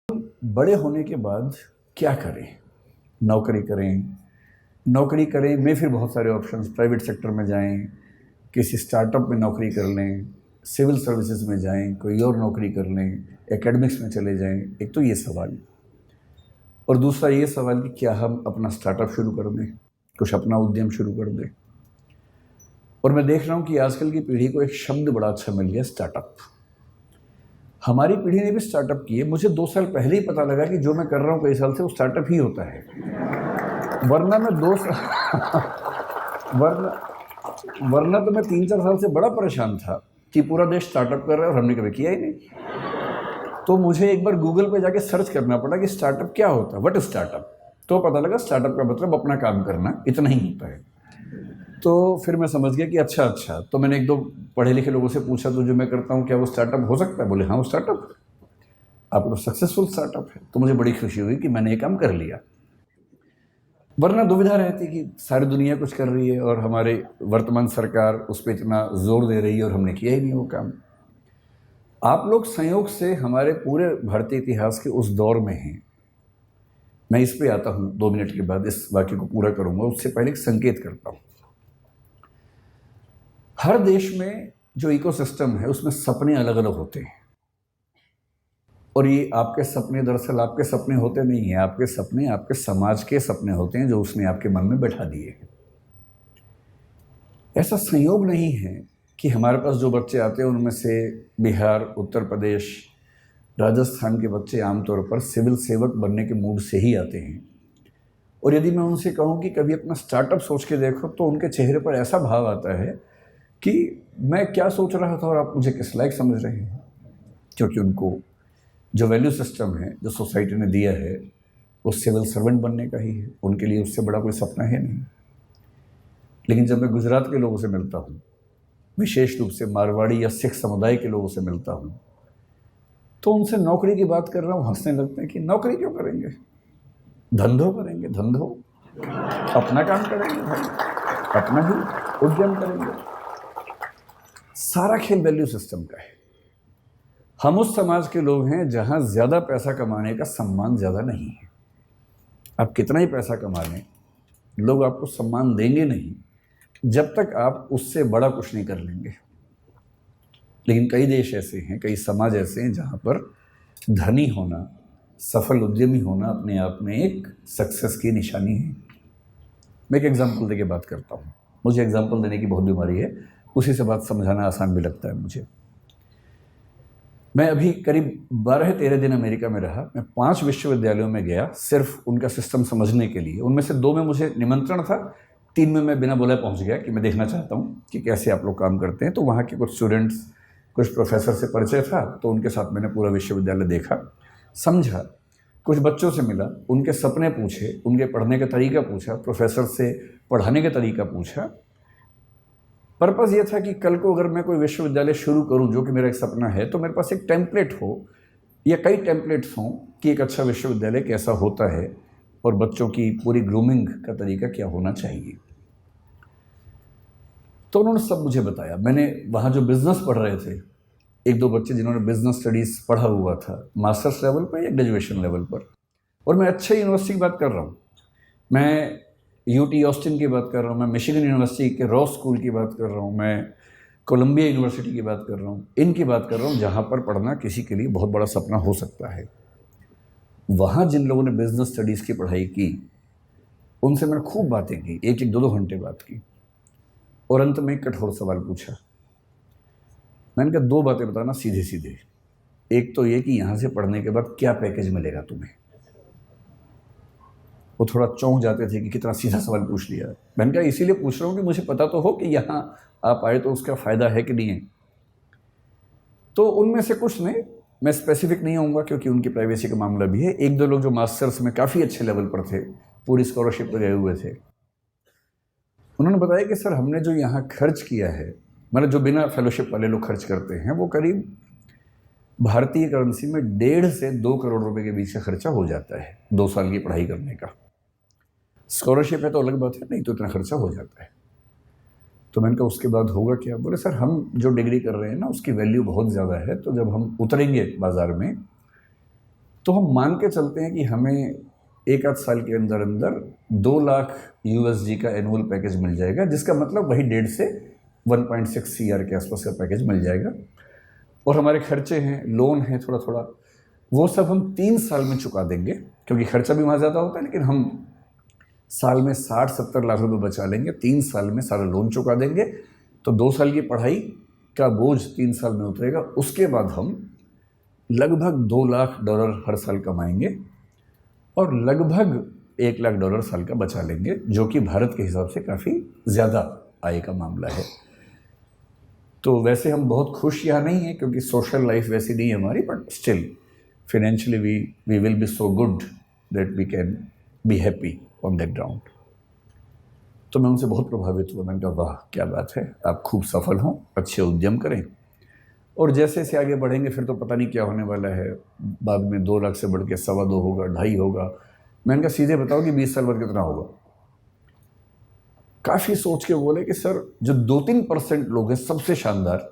बड़े होने के बाद क्या करें? नौकरी करें में फिर बहुत सारे ऑप्शंस, प्राइवेट सेक्टर में जाएं, किसी स्टार्टअप में नौकरी कर लें, सिविल सर्विसेज में जाएं, कोई और नौकरी कर लें, एकेडमिक्स में चले जाएं। एक तो ये सवाल, और दूसरा ये सवाल कि क्या हम अपना स्टार्टअप शुरू कर दें, कुछ अपना उद्यम शुरू कर दें। और मैं देख रहा हूँ कि आजकल की पीढ़ी को एक शब्द बड़ा अच्छा मिल गया, स्टार्टअप। हमारी पीढ़ी ने भी स्टार्टअप किए। मुझे 2 साल पहले ही पता लगा कि जो मैं कर रहा हूँ कई साल से वो स्टार्टअप ही होता है। वरना मैं वरना तो मैं 3-4 साल से बड़ा परेशान था कि पूरा देश स्टार्टअप कर रहा है और हमने कभी किया ही नहीं। तो मुझे एक बार गूगल पे जाके सर्च करना पड़ा कि स्टार्टअप क्या होता है, व्हाट इज स्टार्टअप। तो पता लगा स्टार्टअप का मतलब अपना काम करना, इतना ही होता है। तो फिर मैं समझ गया कि अच्छा। तो मैंने 1-2 पढ़े लिखे लोगों से पूछा, तो जो मैं करता हूँ क्या वो स्टार्टअप हो सकता है? बोले हाँ, वो स्टार्टअप है। आपका तो सक्सेसफुल स्टार्टअप है। तो मुझे बड़ी खुशी हुई कि मैंने ये काम कर लिया। वरना दुविधा रहती कि सारी दुनिया कुछ कर रही है और हमारे वर्तमान सरकार उस पर इतना जोर दे रही है और हमने किया ही नहीं वो काम। आप लोग संयोग से हमारे पूरे भारतीय इतिहास के उस दौर में हैं। मैं इस पे आता हूँ 2 मिनट के बाद, इस वाक्य को पूरा करूंगा। उससे पहले एक संकेत करता हूँ। हर देश में जो इकोसिस्टम है उसमें सपने अलग अलग होते हैं, और ये आपके सपने दरअसल आपके सपने होते नहीं हैं। आपके सपने आपके समाज के सपने होते हैं जो उसने आपके मन में बैठा दिए हैं। ऐसा संयोग नहीं है कि हमारे पास जो बच्चे आते हैं उनमें से बिहार, उत्तर प्रदेश, राजस्थान के बच्चे आमतौर पर सिविल सेवक बनने के मूड से ही आते हैं। और यदि मैं उनसे कहूँ कि कभी अपना स्टार्टअप सोच के देखो, तो उनके चेहरे पर ऐसा भाव आता है कि मैं क्या सोच रहा था और आप मुझे किस लायक समझ रहे हैं। क्योंकि उनको जो वैल्यू सिस्टम है जो सोसाइटी ने दिया है वो सिविल सर्वेंट बनने का ही है। उनके लिए उससे बड़ा कोई सपना है नहीं। लेकिन जब मैं गुजरात के लोगों से मिलता हूँ, विशेष रूप से मारवाड़ी या सिख समुदाय के लोगों से मिलता हूँ, तो उनसे नौकरी की बात कर रहा हूँ, हंसने लगते हैं कि नौकरी क्यों करेंगे, धंधो करेंगे, धंधो, अपना काम करेंगे भाई, अपना ही उद्यम करेंगे। सारा खेल वैल्यू सिस्टम का है। हम उस समाज के लोग हैं जहां ज्यादा पैसा कमाने का सम्मान ज्यादा नहीं है। आप कितना ही पैसा कमा लें, लोग आपको सम्मान देंगे नहीं जब तक आप उससे बड़ा कुछ नहीं कर लेंगे। लेकिन कई देश ऐसे हैं, कई समाज ऐसे हैं जहां पर धनी होना, सफल उद्यमी होना अपने आप में एक सक्सेस की निशानी है। मैं एक एग्जाम्पल देके बात करता हूँ। मुझे एग्जाम्पल देने की बहुत बीमारी है, उसी से बात समझाना आसान भी लगता है मुझे। मैं अभी करीब 12-13 दिन अमेरिका में रहा। मैं 5 विश्वविद्यालयों में गया सिर्फ उनका सिस्टम समझने के लिए। उनमें से 2 में मुझे निमंत्रण था, 3 में मैं बिना बोले पहुंच गया कि मैं देखना चाहता हूं कि कैसे आप लोग काम करते हैं। तो वहाँ के कुछ स्टूडेंट्स, कुछ प्रोफेसर से परिचय था, तो उनके साथ मैंने पूरा विश्वविद्यालय देखा, समझा, कुछ बच्चों से मिला, उनके सपने पूछे, उनके पढ़ने का तरीका पूछा, प्रोफेसर से पढ़ाने का तरीका पूछा। पर्पज़ ये था कि कल को अगर मैं कोई विश्वविद्यालय शुरू करूं, जो कि मेरा एक सपना है, तो मेरे पास एक टेम्पलेट हो या कई टेम्पलेट्स हों कि एक अच्छा विश्वविद्यालय कैसा होता है और बच्चों की पूरी ग्रूमिंग का तरीका क्या होना चाहिए। तो उन्होंने सब मुझे बताया। मैंने वहाँ जो बिज़नेस पढ़ रहे थे, 1-2 बच्चे जिन्होंने बिज़नेस स्टडीज़ पढ़ा हुआ था मास्टर्स लेवल पर या ग्रेजुएशन लेवल पर, और मैं अच्छे यूनिवर्सिटी की बात कर रहा हूँ, मैं यूटी ऑस्टिन की बात कर रहा हूँ, मैं मिशिगन यूनिवर्सिटी के रॉ स्कूल की बात कर रहा हूँ, मैं कोलंबिया यूनिवर्सिटी की बात कर रहा हूँ, इनकी बात कर रहा हूँ जहाँ पर पढ़ना किसी के लिए बहुत बड़ा सपना हो सकता है। वहाँ जिन लोगों ने बिजनेस स्टडीज़ की पढ़ाई की, उनसे मैंने खूब बातें की, 1-1, 2-2 घंटे बात की, और अंत में एक कठोर सवाल पूछा। मैंने कहा 2 बातें बताना सीधे सीधे। एक तो ये कि यहाँ से पढ़ने के बाद क्या पैकेज मिलेगा तुम्हें। वो थोड़ा चौंक जाते थे कि कितना सीधा सवाल पूछ लिया। मैंने कहा इसीलिए पूछ रहा हूँ कि मुझे पता तो हो कि यहाँ आप आए तो उसका फ़ायदा है कि नहीं है। तो उनमें से कुछ ने, मैं स्पेसिफिक नहीं होऊंगा क्योंकि उनकी प्राइवेसी का मामला भी है, 1-2 लोग जो मास्टर्स में काफ़ी अच्छे लेवल पर थे, पूरी स्कॉलरशिप पर गए हुए थे, उन्होंने बताया कि सर हमने जो यहाँ खर्च किया है, मतलब जो बिना फेलोशिप वाले लोग खर्च करते हैं, वो करीब भारतीय करेंसी में 1.5 से 2 करोड़ रुपए के बीच का खर्चा हो जाता है 2 साल की पढ़ाई करने का। स्कॉलरशिप है तो अलग बात है, नहीं तो इतना खर्चा हो जाता है। तो मैंने कहा उसके बाद होगा क्या? बोले सर हम जो डिग्री कर रहे हैं ना उसकी वैल्यू बहुत ज़्यादा है, तो जब हम उतरेंगे बाज़ार में तो हम मान के चलते हैं कि हमें एक आध साल के अंदर अंदर 2 लाख USD का एनुअल पैकेज मिल जाएगा, जिसका मतलब वही 1.5 से 1.6 CR के आसपास का पैकेज मिल जाएगा। और हमारे खर्चे हैं, लोन है थोड़ा थोड़ा, वो सब हम 3 साल में चुका देंगे, क्योंकि खर्चा भी वहाँ ज़्यादा होता है, लेकिन हम साल में 60-70 लाख रुपए बचा लेंगे, 3 साल में सारा लोन चुका देंगे, तो 2 साल की पढ़ाई का बोझ 3 साल में उतरेगा। उसके बाद हम लगभग $2 लाख हर साल कमाएंगे और लगभग $1 लाख साल का बचा लेंगे, जो कि भारत के हिसाब से काफ़ी ज़्यादा आय का मामला है। तो वैसे हम बहुत खुश यहाँ नहीं हैं, क्योंकि सोशल लाइफ वैसी नहीं है हमारी, but still financially we will be so good that we can be happy on that ground. तो मैं उनसे बहुत प्रभावित हुआ। मैंने कहा वाह क्या बात है, आप खूब सफल हों, अच्छे उद्यम करें, और जैसे जैसे आगे बढ़ेंगे फिर तो पता नहीं क्या होने वाला है। बाद में 2 लाख से बढ़ के 2.25 होगा, 2.5 होगा। मैंने कहा सीधे बताओ कि 20 साल बाद कितना होगा। काफ़ी सोच के बोले कि सर जो 2-3% लोग हैं सबसे शानदार,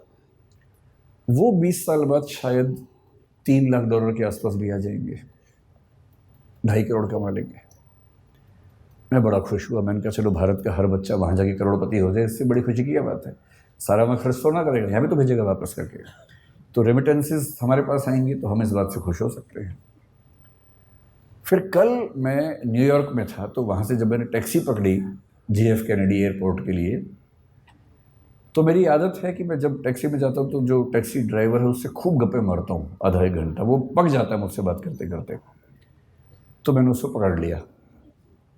वो 20 साल बाद शायद $3 लाख के आसपास भी आ जाएंगे, 2.5 करोड़ कमा लेंगे। मैं बड़ा खुश हुआ। मैंने कहा चलो भारत का हर बच्चा वहाँ जाके करोड़पति हो जाए, इससे बड़ी खुशी की क्या बात है। सारा मैं खर्च तो ना करेगा, यहाँ भी तो भेजेगा वापस करके, तो रेमिटेंसेस हमारे पास आएंगी, तो हम इस बात से खुश हो सकते हैं। फिर कल मैं न्यूयॉर्क में था, तो वहाँ से जब मैंने टैक्सी पकड़ी JF कैनेडी एयरपोर्ट के लिए, तो मेरी आदत है कि मैं जब टैक्सी में जाता हूँ तो जो टैक्सी ड्राइवर है उससे खूब गप्पे मारता हूँ, आधा 1 घंटा, वो पक जाता है मुझसे बात करते करते। तो मैंने उसको पकड़ लिया।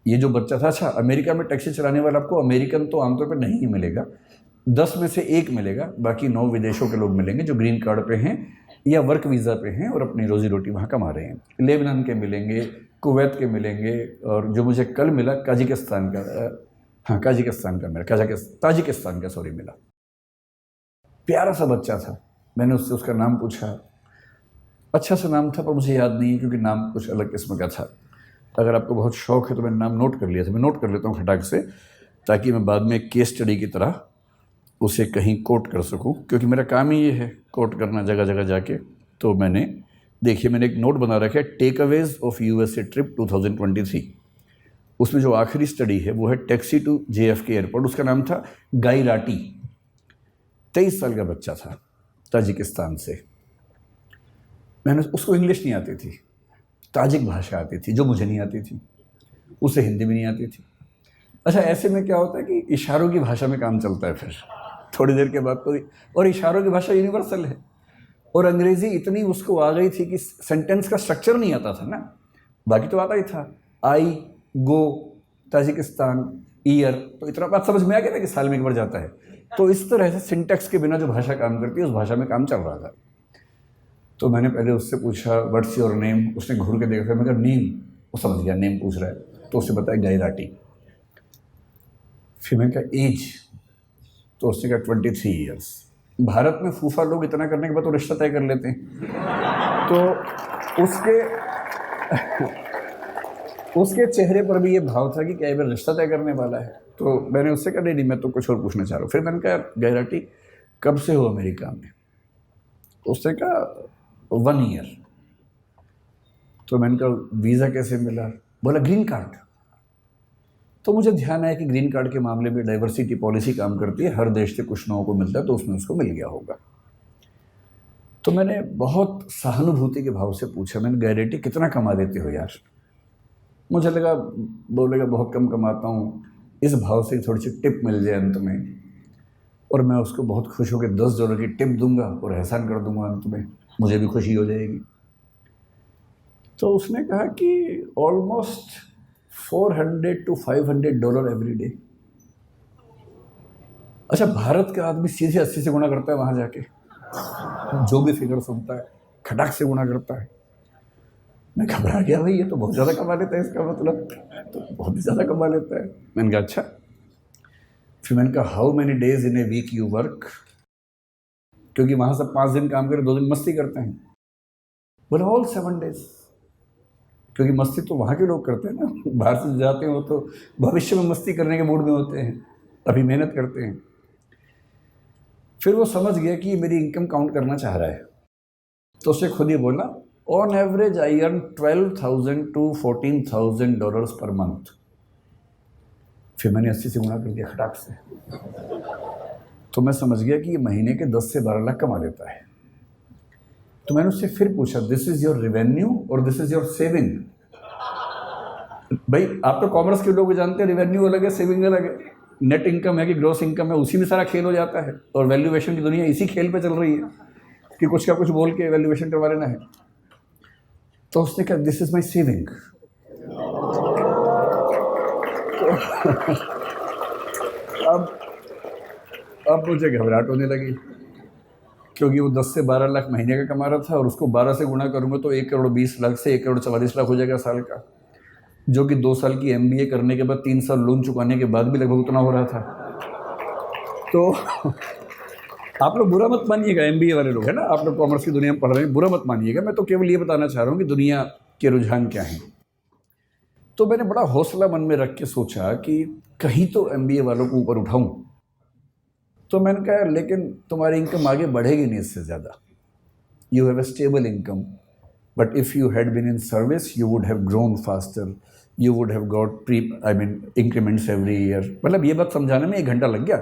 ये जो बच्चा था, अच्छा अमेरिका में टैक्सी चलाने वाला आपको अमेरिकन तो आमतौर पर नहीं मिलेगा, 10 में से 1 मिलेगा, बाकी 9 विदेशों के लोग मिलेंगे जो ग्रीन कार्ड पे हैं या वर्क वीज़ा पे हैं और अपनी रोजी रोटी वहाँ कमा रहे हैं। लेबनान के मिलेंगे, कुवैत के मिलेंगे, और जो मुझे कल मिला काजिकिस्तान का, हाँ काजिकिस्तान का मिला, ताजिकिस्तान का सॉरी मिला। प्यारा सा बच्चा था। मैंने उससे उसका नाम पूछा, अच्छा सा नाम था पर मुझे याद नहीं है क्योंकि नाम कुछ अलग किस्म का था। अगर आपको बहुत शौक है तो मैंने नाम नोट कर लिया था, मैं नोट कर लेता हूँ खटाक से, ताकि मैं बाद में केस स्टडी की तरह उसे कहीं कोट कर सकूं, क्योंकि मेरा काम ही ये है कोट करना जगह जगह जाके। तो मैंने देखिए, मैंने एक नोट बना रखा है, टेकअवेज ऑफ USA ट्रिप 2023। उसमें जो आखिरी स्टडी है वो है टैक्सी टू JFK एयरपोर्ट। उसका नाम था गाई राटी, 23 साल का बच्चा था, ताजिकिस्तान से। मैंने उसको इंग्लिश नहीं आती थी, ताजिक भाषा आती थी जो मुझे नहीं आती थी, उसे हिंदी भी नहीं आती थी। अच्छा, ऐसे में क्या होता है कि इशारों की भाषा में काम चलता है फिर थोड़ी देर के बाद तो, और इशारों की भाषा यूनिवर्सल है। और अंग्रेज़ी इतनी उसको आ गई थी कि सेंटेंस का स्ट्रक्चर नहीं आता था ना, बाकी तो आता ही था, आई गो ताजिकिस्तान ईयर, तो इतना बात समझ में आ गया था कि साल में 1 बार जाता है। तो इस तरह से सिंटेक्स के बिना जो भाषा काम करती है उस भाषा में काम चल रहा था। तो मैंने पहले उससे पूछा व्हाट्स योर नेम, उसने घूर के देखा, मैं कहा नेम, वो समझ गया नेम पूछ रहा है, तो उससे बताया गाई राटी। फिर मैंने कहा एज, तो उसने कहा 23 ईयर्स। भारत में फूफा लोग इतना करने के बाद तो रिश्ता तय कर लेते हैं, तो उसके चेहरे पर भी ये भाव था कि क्या ये रिश्ता तय करने वाला है। तो मैंने उससे कहा नहीं मैं तो कुछ और पूछना चाह रहा हूँ। फिर मैंने कहा गाई राटी कब से हो अमेरिका में? उसने कहा 1 ईयर। तो मैंने कहा वीज़ा कैसे मिला? बोला ग्रीन कार्ड। तो मुझे ध्यान आया कि ग्रीन कार्ड के मामले में डाइवर्सिटी पॉलिसी काम करती है, हर देश से कुछ लोगों को मिलता है, तो उसमें उसको मिल गया होगा। तो मैंने बहुत सहानुभूति के भाव से पूछा, मैंने गाई राटी कितना कमा लेते हो यार? मुझे लगा बोलेगा बहुत कम कमाता हूँ, इस भाव से थोड़ी सी टिप मिल जाए अंत में, और मैं उसको बहुत खुश होकर $10 की टिप दूंगा और एहसान कर दूंगा अंत में, मुझे भी खुशी हो जाएगी। तो उसने कहा कि ऑलमोस्ट $400 to $500 एवरी डे। अच्छा, भारत का आदमी सीधे 80 से गुणा करता है वहाँ जाके, जो भी फिगर सुनता है खटाक से गुणा करता है। मैं घबरा गया, भाई ये तो बहुत ज़्यादा कमा लेता है, इसका मतलब तो बहुत ही ज़्यादा कमा लेता है। मैंने कहा अच्छा। फिर मैंने कहा how many days in a week you work, क्योंकि वहाँ सब 5 दिन काम करें, 2 दिन मस्ती करते हैं। बोला ऑल 7 डेज, क्योंकि मस्ती तो वहाँ के लोग करते हैं ना, बाहर से जाते हो तो भविष्य में मस्ती करने के मूड में होते हैं, अभी मेहनत करते हैं। फिर वो समझ गया कि ये मेरी इनकम काउंट करना चाह रहा है, तो उससे खुद ही बोला on average I earn $12,000 to $14,000 per month. फिर मैंने 80 से गुणा कर दिया खटाक से, तो मैं समझ गया कि ये महीने के 10 से 12 लाख कमा लेता है। तो मैंने उससे फिर पूछा, दिस इज योर रेवेन्यू और दिस इज योर सेविंग? भाई आप तो कॉमर्स के लोग जानते हैं, रेवेन्यू अलग है, सेविंग अलग है। नेट इनकम है कि ग्रॉस इनकम है, उसी में सारा खेल हो जाता है। और वैल्यूएशन की दुनिया इसी खेल पे चल रही है कि कुछ का कुछ बोल के वैल्यूएशन करवा लेना है। तो उसने कहा दिस इज माई सेविंग। अब मुझे घबराहट होने लगी, क्योंकि वो 10 से 12 लाख महीने का कमा रहा था और उसको 12 से गुणा करूँगा तो 1,20,00,000 से 1,44,00,000 हो जाएगा साल का, जो कि 2 साल की MBA करने के बाद 3 साल लोन चुकाने के बाद भी लगभग उतना हो रहा था। तो आप लोग बुरा मत मानिएगा, MBA वाले लोग है ना, आप लोग कॉमर्स की दुनिया में पढ़ रहे हैं, बुरा मत मानिएगा। मैं तो केवल ये बताना चाह रहा हूँ कि दुनिया के रुझान क्या हैं। तो मैंने बड़ा हौसला मन में रख के सोचा कि कहीं तो MBA वालों को ऊपर उठाऊं। तो मैंने कहा लेकिन तुम्हारी इनकम आगे बढ़ेगी नहीं इससे ज़्यादा। You have a stable income, but if you had been in service you would have grown faster, you would have got increments every year. मतलब ये बात समझाने में 1 घंटा लग गया,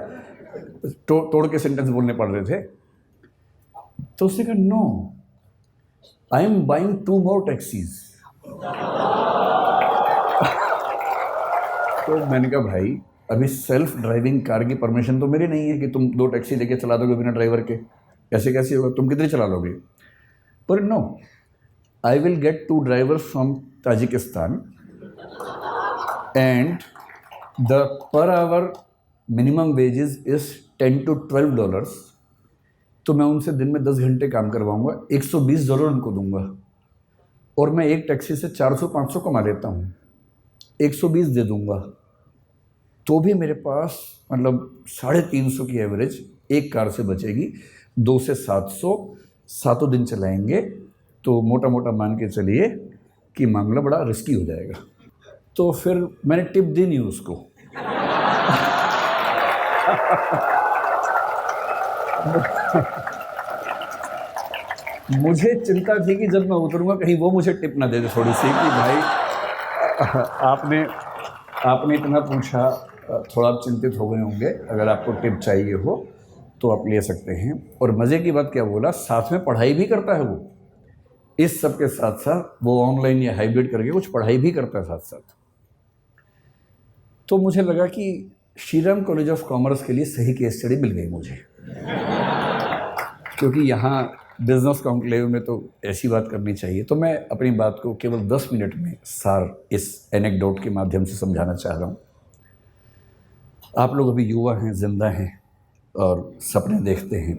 तोड़ के सेंटेंस बोलने पड़ रहे थे। तो उसने कहा no, I am buying 2 more taxis. तो मैंने कहा भाई अभी सेल्फ ड्राइविंग कार की परमिशन तो मेरी नहीं है कि तुम 2 टैक्सी लेके चला दोगे बिना ड्राइवर के, ऐसे कैसे होगा, तुम कितनी चला लोगे? पर no, I will get 2 drivers from Tajikistan and the per hour minimum wages is $10 to $12। तो मैं उनसे दिन में 10 घंटे काम करवाऊंगा, $120 उनको दूंगा, और मैं एक टैक्सी से 400-500 कमा लेता हूँ, 120 दे दूंगा, तो भी मेरे पास मतलब 350 की एवरेज एक कार से बचेगी। 2 से 700 7 दिन चलाएंगे तो मोटा मोटा मान के चलिए कि मामला बड़ा रिस्की हो जाएगा। तो फिर मैंने टिप दी नहीं उसको। मुझे चिंता थी कि जब मैं उतरूंगा कहीं वो मुझे टिप ना दे दे थोड़ी सी कि भाई आपने इतना पूछा, थोड़ा आप चिंतित हो गए होंगे, अगर आपको टिप चाहिए हो तो आप ले सकते हैं। और मज़े की बात क्या बोला, साथ में पढ़ाई भी करता है वो, इस सब के साथ साथ वो ऑनलाइन या हाइब्रिड करके कुछ पढ़ाई भी करता है साथ साथ। तो मुझे लगा कि श्रीराम कॉलेज ऑफ कॉमर्स के लिए सही केस स्टडी मिल गई मुझे, क्योंकि यहाँ बिजनेस कॉन्क्लेव में तो ऐसी बात करनी चाहिए। तो मैं अपनी बात को केवल 10 मिनट में सार इस एनेक्डोट के माध्यम से समझाना चाह रहा हूँ। आप लोग अभी युवा हैं, जिंदा हैं और सपने देखते हैं।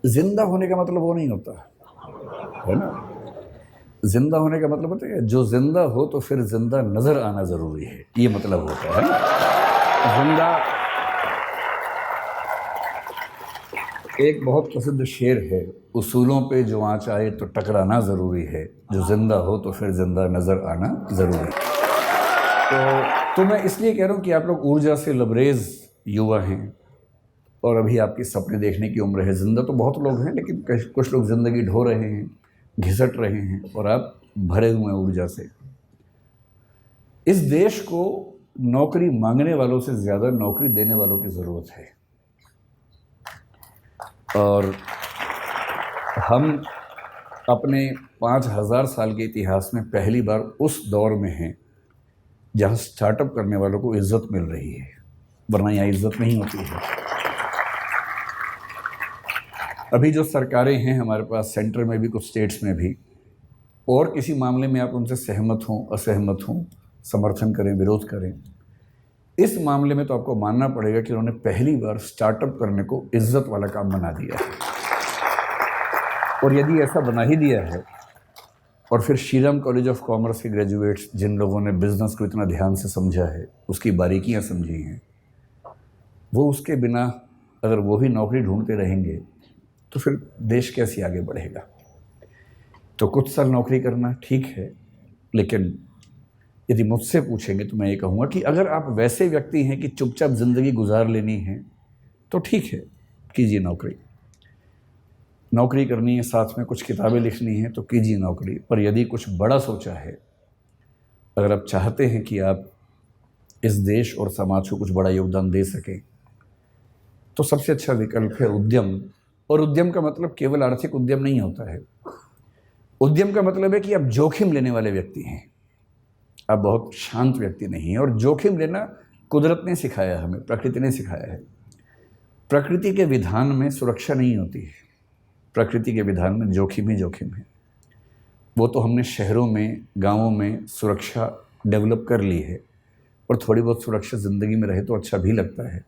जिंदा होने का मतलब वो नहीं होता है ना, जिंदा होने का मतलब होता है जो जिंदा हो तो फिर जिंदा नज़र आना ज़रूरी है, ये मतलब होता है ना। जिंदा, एक बहुत प्रसिद्ध शेर है, उसूलों पे जो आँच आए तो टकराना ज़रूरी है, जो जिंदा हो तो फिर जिंदा नज़र आना ज़रूरी है। तो मैं इसलिए कह रहा हूँ कि आप लोग ऊर्जा से लबरेज युवा हैं और अभी आपकी सपने देखने की उम्र है। जिंदा तो बहुत लोग हैं, लेकिन कुछ लोग ज़िंदगी ढो रहे हैं, घिसट रहे हैं, और आप भरे हुए हैं ऊर्जा से। इस देश को नौकरी मांगने वालों से ज़्यादा नौकरी देने वालों की ज़रूरत है। और हम अपने 5000 साल के इतिहास में पहली बार उस दौर में हैं जहाँ स्टार्टअप करने वालों को इज्जत मिल रही है, वरना यहाँ इज्जत नहीं होती है। अभी जो सरकारें हैं हमारे पास, सेंटर में भी कुछ स्टेट्स में भी, और किसी मामले में आप उनसे सहमत हों असहमत हों, समर्थन करें विरोध करें, इस मामले में तो आपको मानना पड़ेगा कि उन्होंने पहली बार स्टार्टअप करने को इज्जत वाला काम बना दिया है। और यदि ऐसा बना ही दिया है, और फिर श्रीराम कॉलेज ऑफ कॉमर्स के ग्रेजुएट्स जिन लोगों ने बिज़नेस को इतना ध्यान से समझा है, उसकी बारीकियां समझी हैं, वो उसके बिना अगर वो भी नौकरी ढूंढते रहेंगे तो फिर देश कैसे आगे बढ़ेगा। तो कुछ साल नौकरी करना ठीक है, लेकिन यदि मुझसे पूछेंगे तो मैं ये कहूँगा कि अगर आप वैसे व्यक्ति हैं कि चुपचाप ज़िंदगी गुजार लेनी है तो ठीक है, कीजिए नौकरी। नौकरी करनी है, साथ में कुछ किताबें लिखनी है तो कीजिए नौकरी, पर यदि कुछ बड़ा सोचा है, अगर आप चाहते हैं कि आप इस देश और समाज को कुछ बड़ा योगदान दे सकें, तो सबसे अच्छा विकल्प है उद्यम। और उद्यम का मतलब केवल आर्थिक उद्यम नहीं होता है। उद्यम का मतलब है कि आप जोखिम लेने वाले व्यक्ति हैं, आप बहुत शांत व्यक्ति नहीं हैं। और जोखिम लेना कुदरत ने सिखाया, हमें प्रकृति ने सिखाया है। प्रकृति के विधान में सुरक्षा नहीं होती है, प्रकृति के विधान में जोखिम ही जोखिम है। वो तो हमने शहरों में, गांवों में सुरक्षा डेवलप कर ली है, और थोड़ी बहुत सुरक्षा ज़िंदगी में रहे तो अच्छा भी लगता है।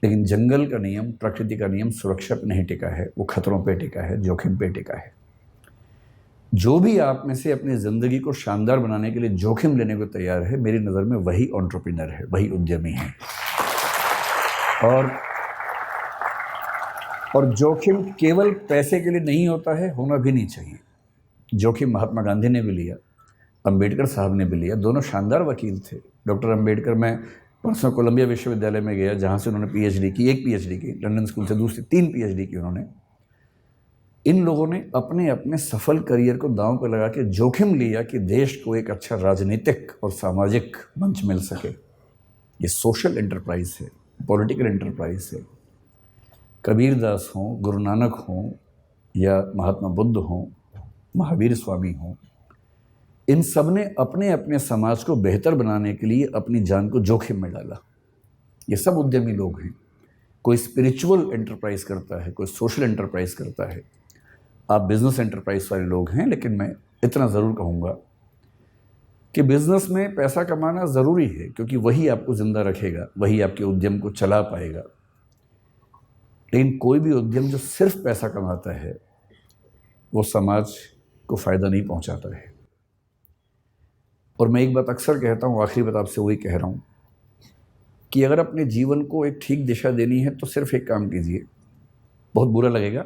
लेकिन जंगल का नियम, प्रकृति का नियम सुरक्षा पर नहीं टिका है, वो खतरों पे टिका है, जोखिम पे टिका है। जो भी आप में से अपनी ज़िंदगी को शानदार बनाने के लिए जोखिम लेने को तैयार है, मेरी नज़र में वही एंटरप्रेन्योर है, वही उद्यमी है। और जोखिम केवल पैसे के लिए नहीं होता है, होना भी नहीं चाहिए। जोखिम महात्मा गांधी ने भी लिया, अंबेडकर साहब ने भी लिया, दोनों शानदार वकील थे। डॉक्टर अंबेडकर, मैं परसों कोलंबिया विश्वविद्यालय में गया, जहाँ से उन्होंने पीएचडी की, एक पीएचडी की, लंदन स्कूल से दूसरी 3 पीएचडी की उन्होंने। इन लोगों ने अपने अपने सफल करियर को दांव पर लगा के जोखिम लिया कि देश को एक अच्छा राजनीतिक और सामाजिक मंच मिल सके। ये सोशल एंटरप्राइज है, पॉलिटिकल एंटरप्राइज है। कबीरदास हों, गुरु नानक हों, या महात्मा बुद्ध हों, महावीर स्वामी हों, इन सब ने अपने अपने समाज को बेहतर बनाने के लिए अपनी जान को जोखिम में डाला। ये सब उद्यमी लोग हैं। कोई स्पिरिचुअल एंटरप्राइज करता है, कोई सोशल एंटरप्राइज करता है। आप बिजनेस एंटरप्राइज वाले लोग हैं, लेकिन मैं इतना ज़रूर कहूँगा कि बिजनेस में पैसा कमाना ज़रूरी है, क्योंकि वही आपको ज़िंदा रखेगा, वही आपके उद्यम को चला पाएगा। लेकिन कोई भी उद्यम जो सिर्फ पैसा कमाता है, वो समाज को फ़ायदा नहीं पहुंचाता है। और मैं एक बात अक्सर कहता हूँ, आखिरी बात आपसे वही कह रहा हूँ, कि अगर अपने जीवन को एक ठीक दिशा देनी है तो सिर्फ एक काम कीजिए। बहुत बुरा लगेगा,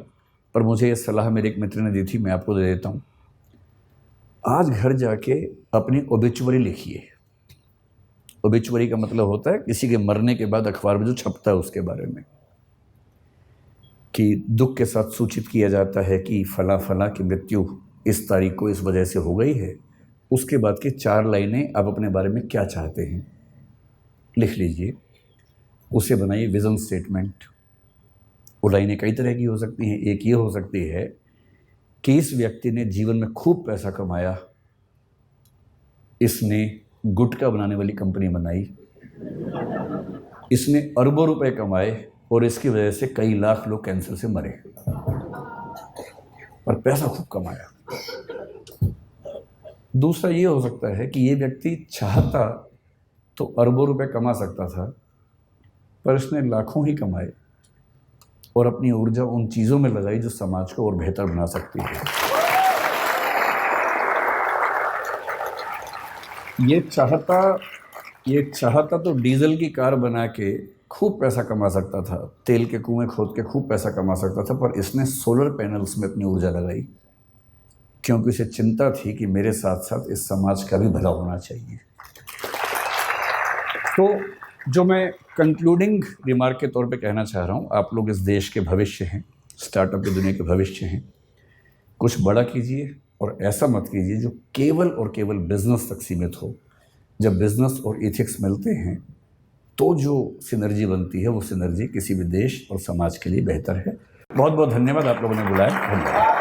पर मुझे ये सलाह मेरे एक मित्र ने दी थी, मैं आपको दे देता हूँ। आज घर जाके अपनी ओबिचुअरी लिखिए। ओबिचुअरी का मतलब होता है किसी के मरने के बाद अखबार में जो छपता है उसके बारे में, कि दुख के साथ सूचित किया जाता है कि फला फला की मृत्यु इस तारीख को इस वजह से हो गई है। उसके बाद की 4 लाइनें आप अपने बारे में क्या चाहते हैं लिख लीजिए, उसे बनाइए विज़न स्टेटमेंट। वो लाइनें कई तरह की हो सकती हैं। एक ये हो सकती है कि इस व्यक्ति ने जीवन में खूब पैसा कमाया, इसने गुटखा बनाने वाली कंपनी बनाई, इसने अरबों रुपए कमाए और इसकी वजह से कई लाख लोग कैंसर से मरे, पर पैसा खूब कमाया। दूसरा ये हो सकता है कि ये व्यक्ति चाहता तो अरबों रुपए कमा सकता था, पर इसने लाखों ही कमाए और अपनी ऊर्जा उन चीज़ों में लगाई जो समाज को और बेहतर बना सकती है। ये चाहता तो डीजल की कार बना के खूब पैसा कमा सकता था, तेल के कुएं खोद के खूब पैसा कमा सकता था, पर इसने सोलर पैनल्स में अपनी ऊर्जा लगाई, क्योंकि इसे चिंता थी कि मेरे साथ साथ इस समाज का भी भला होना चाहिए। तो जो मैं कंक्लूडिंग रिमार्क के तौर पे कहना चाह रहा हूँ, आप लोग इस देश के भविष्य हैं, स्टार्टअप की दुनिया के भविष्य हैं। कुछ बड़ा कीजिए और ऐसा मत कीजिए जो केवल और केवल बिजनेस तक सीमित हो। जब बिजनेस और एथिक्स मिलते हैं तो जो सिनर्जी बनती है, वो सिनर्जी किसी भी देश और समाज के लिए बेहतर है। बहुत बहुत धन्यवाद, आप लोगों ने बुलाया। धन्यवाद।